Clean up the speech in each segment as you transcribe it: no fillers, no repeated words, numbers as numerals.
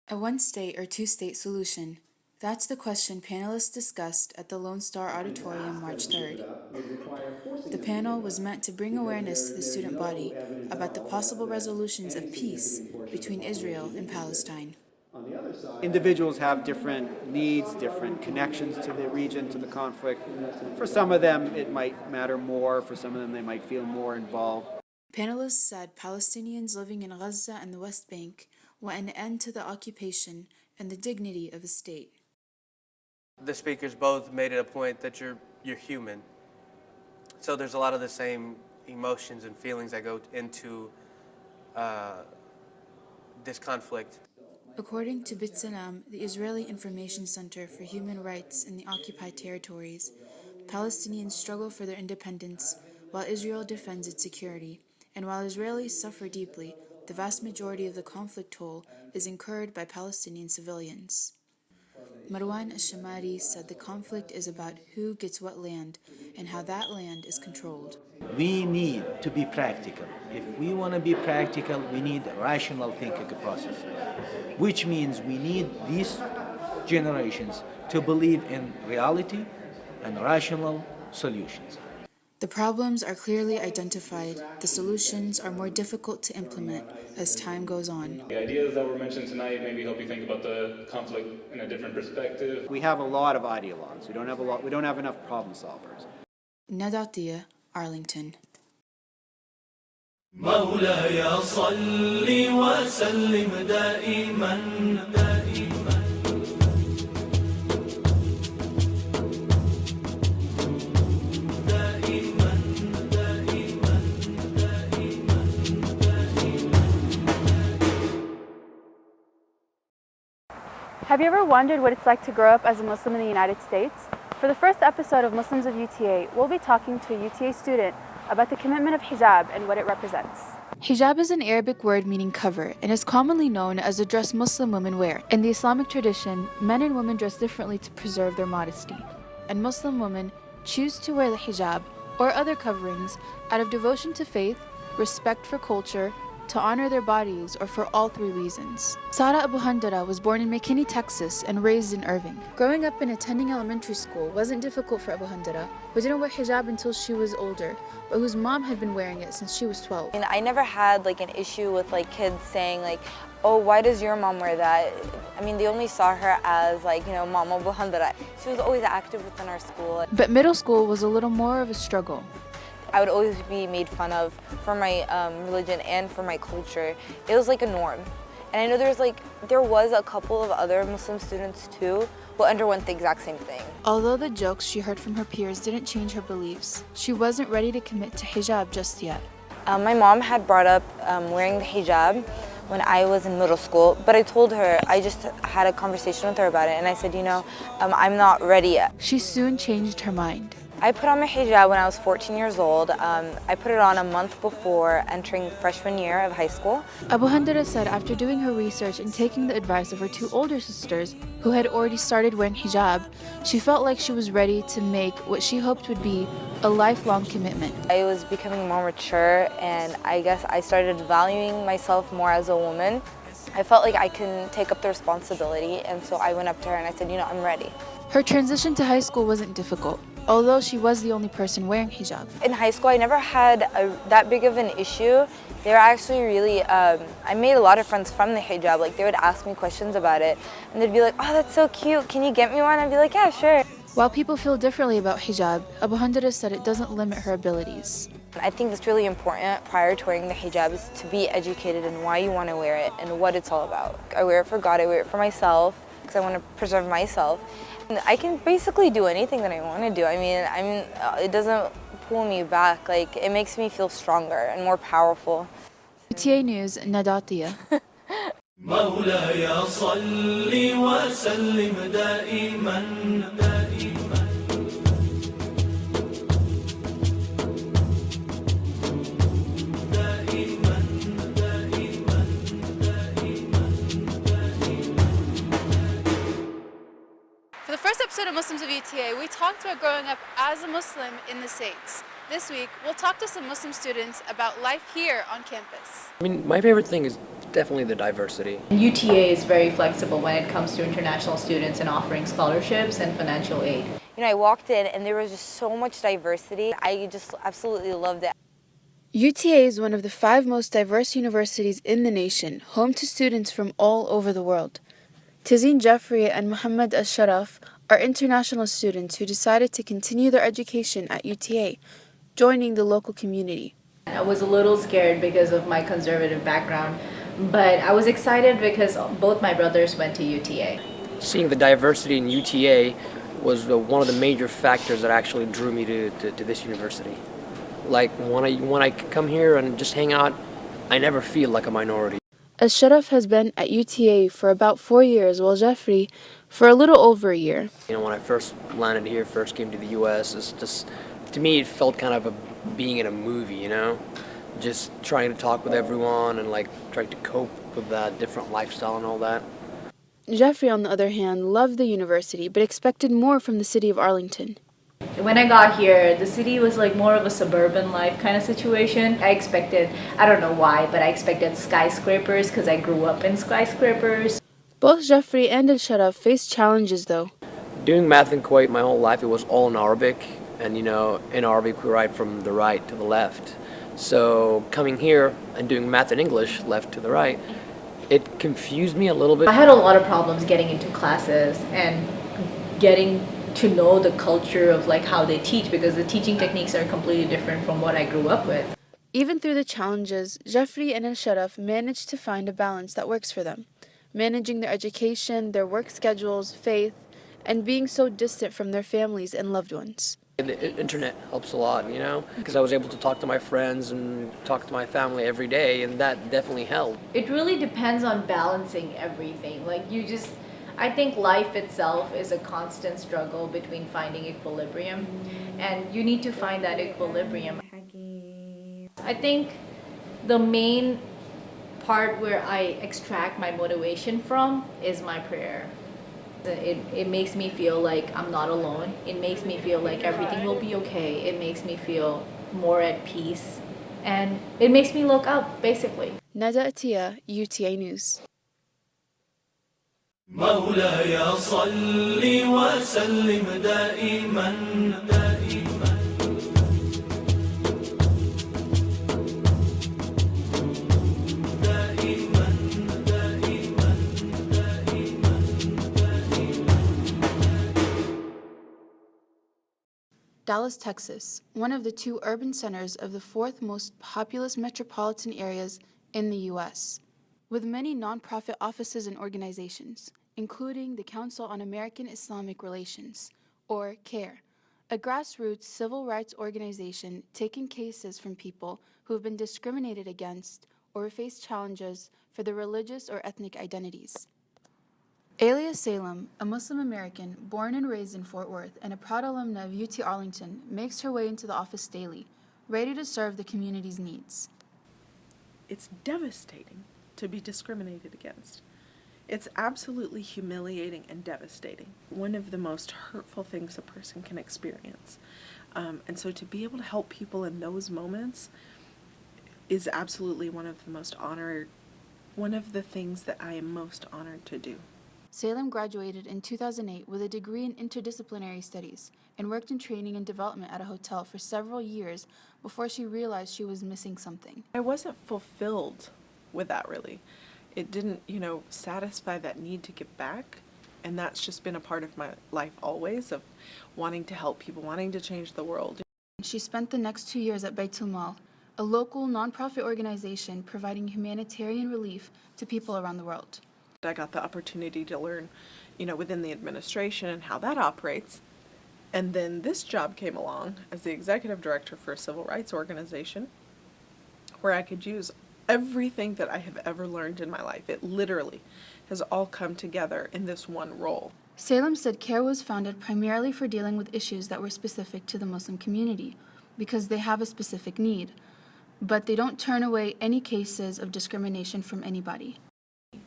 A one-state or two-state solution. That's the question panelists discussed at the Lone Star Auditorium March 3rd. The panel was meant to bring awareness to the student body about the possible resolutions of peace between Israel and Palestine. Individuals have different needs, different connections to the region, to the conflict. For some of them, it might matter more. For some of them, they might feel more involved. Panelists said Palestinians living in Gaza and the West Bank want an end to the occupation and the dignity of a state. The speakers both made it a point that you're human. So there's a lot of the same emotions and feelings that go into this conflict. According to B'Tselem, the Israeli Information Center for Human Rights in the occupied territories, Palestinians struggle for their independence while Israel defends its security, and while Israelis suffer deeply, the vast majority of the conflict toll is incurred by Palestinian civilians. Marwan al-Shamari said the conflict is about who gets what land and how that land is controlled. We need to be practical. If we want to be practical, we need a rational thinking process, which means we need these generations to believe in reality and rational solutions. The problems are clearly identified. The solutions are more difficult to implement as time goes on. The ideas that were mentioned tonight maybe help you think about the conflict in a different perspective. We have a lot of ideologues. We don't have enough problem solvers. Atieh, Arlington. مولاي صل وسلم دائما Have you ever wondered what it's like to grow up as a Muslim in the United States? For the first episode of Muslims of Atieh, we'll be talking to a Atieh student about the commitment of hijab and what it represents. Hijab is an Arabic word meaning cover and is commonly known as the dress Muslim women wear. In the Islamic tradition, men and women dress differently to preserve their modesty, and Muslim women choose to wear the hijab or other coverings out of devotion to faith, respect for culture, to honor their bodies, or for all three reasons. Sara Abu Handara was born in McKinney, Texas, and raised in Irving. Growing up and attending elementary school wasn't difficult for Abu Handara, who didn't wear hijab until she was older, but whose mom had been wearing it since she was 12. And I never had an issue with kids saying oh, why does your mom wear that? I mean, they only saw her as Mom Abu Handara. She was always active within our school. But middle school was a little more of a struggle. I would always be made fun of for my religion and for my culture. It was like a norm. And I know there was a couple of other Muslim students too who underwent the exact same thing. Although the jokes she heard from her peers didn't change her beliefs, she wasn't ready to commit to hijab just yet. My mom had brought up wearing the hijab when I was in middle school, but I told her, I just had a conversation with her about it, and I said, I'm not ready yet. She soon changed her mind. I put on my hijab when I was 14 years old. I put it on a month before entering freshman year of high school. Abu Handara said after doing her research and taking the advice of her two older sisters, who had already started wearing hijab, she felt like she was ready to make what she hoped would be a lifelong commitment. I was becoming more mature, and I guess I started valuing myself more as a woman. I felt like I can take up the responsibility, and so I went up to her and I said, I'm ready. Her transition to high school wasn't difficult, although she was the only person wearing hijab. In high school, I never had that big of an issue. They were actually really, I made a lot of friends from the hijab. They would ask me questions about it, and they'd be like, oh, that's so cute, can you get me one? I'd be like, yeah, sure. While people feel differently about hijab, Abu Handara said it doesn't limit her abilities. I think it's really important prior to wearing the hijab is to be educated in why you want to wear it and what it's all about. I wear it for God, I wear it for myself, because I want to preserve myself. And I can basically do anything that I want to do. I mean, it doesn't pull me back. It makes me feel stronger and more powerful. Atieh News, Atieh. مولاي صل وسلم دائما For the first episode of Muslims of Atieh, we talked about growing up as a Muslim in the States. This week, we'll talk to some Muslim students about life here on campus. I mean, my favorite thing is Definitely the diversity. UTA is very flexible when it comes to international students and offering scholarships and financial aid. You know, I walked in and there was just so much diversity. I just absolutely loved it. UTA is one of the 5 most diverse universities in the nation, home to students from all over the world. Tazeen Jeffrey and Muhammad Al-Sharaf are international students who decided to continue their education at UTA, joining the local community. I was a little scared because of my conservative background, but I was excited because both my brothers went to UTA. Seeing the diversity in UTA was one of the major factors that actually drew me to this university. Like when I come here and just hang out, I never feel like a minority. Al-Sharaf has been at UTA for about 4 years, while Jeffrey for a little over a year. You know, when I first landed here, first came to the U.S., it's just, to me, it felt kind of being in a movie, you know? Just trying to talk with everyone and like trying to cope with that different lifestyle and all that. Jeffrey, on the other hand, loved the university, but expected more from the city of Arlington. When I got here, the city was like more of a suburban life kind of situation. I expected, I don't know why, but I expected skyscrapers because I grew up in skyscrapers. Both Jeffrey and Al-Sharaf faced challenges, though. Doing math in Kuwait my whole life, it was all in Arabic. And, you know, in Arabic, we write from the right to the left. So coming here and doing math in English, left to the right, it confused me a little bit. I had a lot of problems getting into classes and getting to know the culture of like how they teach, because the teaching techniques are completely different from what I grew up with. Even through the challenges, Jeffrey and Al-Sharaf managed to find a balance that works for them, managing their education, their work schedules, faith, and being so distant from their families and loved ones. The internet helps a lot, you know, because I was able to talk to my friends and talk to my family every day, and that definitely helped. It really depends on balancing everything. I think life itself is a constant struggle between finding equilibrium, and you need to find that equilibrium. I think the main part where I extract my motivation from is my prayer. It makes me feel like I'm not alone. It makes me feel like everything will be okay. It makes me feel more at peace. And it makes me look up, basically. Nada Atieh, UTA News. مولاي صل وسلم دائما Dallas, Texas, one of the 2 urban centers of the 4th most populous metropolitan areas in the U.S., with many nonprofit offices and organizations, including the Council on American Islamic Relations, or CARE, a grassroots civil rights organization taking cases from people who have been discriminated against or face challenges for their religious or ethnic identities. Atieh Salem, a Muslim American born and raised in Fort Worth and a proud alumna of UT Arlington, makes her way into the office daily, ready to serve the community's needs. It's devastating to be discriminated against. It's absolutely humiliating and devastating. One of the most hurtful things a person can experience. And so to be able to help people in those moments is absolutely one of the things that I am most honored to do. Salem graduated in 2008 with a degree in interdisciplinary studies and worked in training and development at a hotel for several years before she realized she was missing something. I wasn't fulfilled with that, really. It didn't, satisfy that need to give back. And that's just been a part of my life always, of wanting to help people, wanting to change the world. She spent the next 2 years at Baitul Mal, a local nonprofit organization providing humanitarian relief to people around the world. I got the opportunity to learn, within the administration and how that operates. And then this job came along as the executive director for a civil rights organization where I could use everything that I have ever learned in my life. It literally has all come together in this one role. Salem said CARE was founded primarily for dealing with issues that were specific to the Muslim community because they have a specific need, but they don't turn away any cases of discrimination from anybody.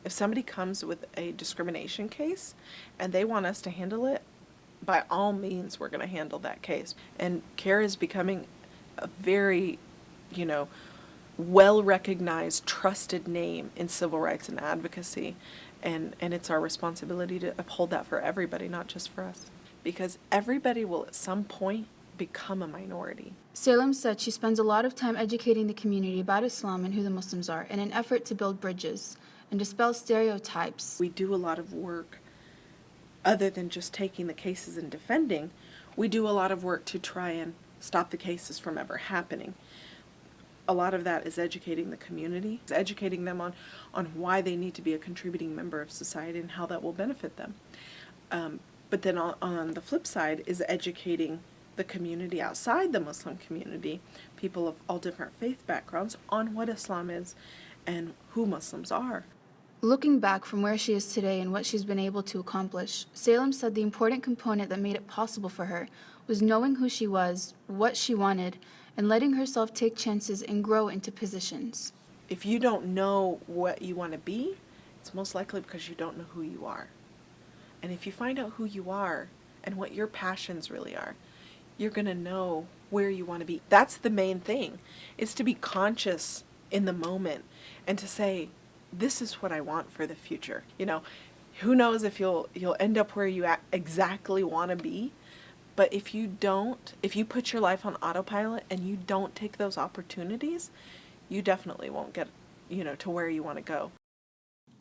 If somebody comes with a discrimination case and they want us to handle it, by all means, we're going to handle that case. And CARE is becoming a very, well-recognized, trusted name in civil rights and advocacy, and it's our responsibility to uphold that for everybody, not just for us, because everybody will at some point become a minority. Salem said she spends a lot of time educating the community about Islam and who the Muslims are in an effort to build bridges and dispel stereotypes. We do a lot of work other than just taking the cases and defending. We do a lot of work to try and stop the cases from ever happening. A lot of that is educating the community, educating them on why they need to be a contributing member of society and how that will benefit them. But then on the flip side is educating the community outside the Muslim community, people of all different faith backgrounds, on what Islam is and who Muslims are. Looking back from where she is today and what she's been able to accomplish, Salem said the important component that made it possible for her was knowing who she was, what she wanted, and letting herself take chances and grow into positions. If you don't know what you want to be, it's most likely because you don't know who you are. And if you find out who you are and what your passions really are, you're going to know where you want to be. That's the main thing, is to be conscious in the moment and to say, this is what I want for the future. You know, who knows if you'll end up where you exactly want to be, but if you put your life on autopilot and you don't take those opportunities, you definitely won't get, to where you want to go.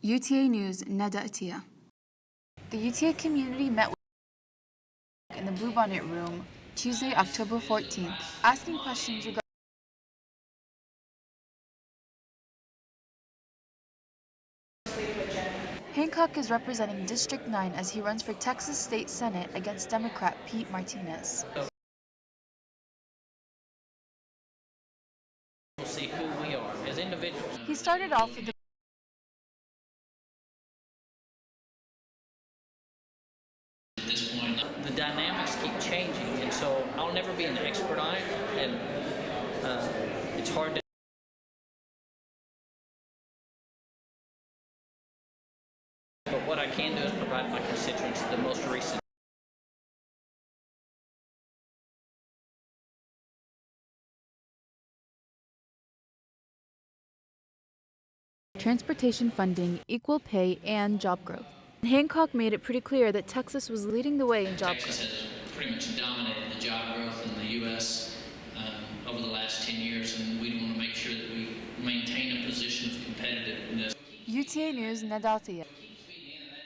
UTA News, Nada Atieh. The UTA community met in the Bluebonnet Room Tuesday, October 14th, asking questions regarding Hancock is representing District 9 as he runs for Texas State Senate against Democrat Pete Martinez. We'll see who we are as individuals. He started off with At this point, the dynamics keep changing, and so I'll never be an expert on it, and it's hard to. But what I can do is provide my constituents the most recent. transportation funding, equal pay, and job growth. Hancock made it pretty clear that Texas was leading the way in job growth. Texas has pretty much dominated the job growth in the U.S. Over the last 10 years, and we want to make sure that we maintain a position of competitiveness. UTA News, Nada Atieh.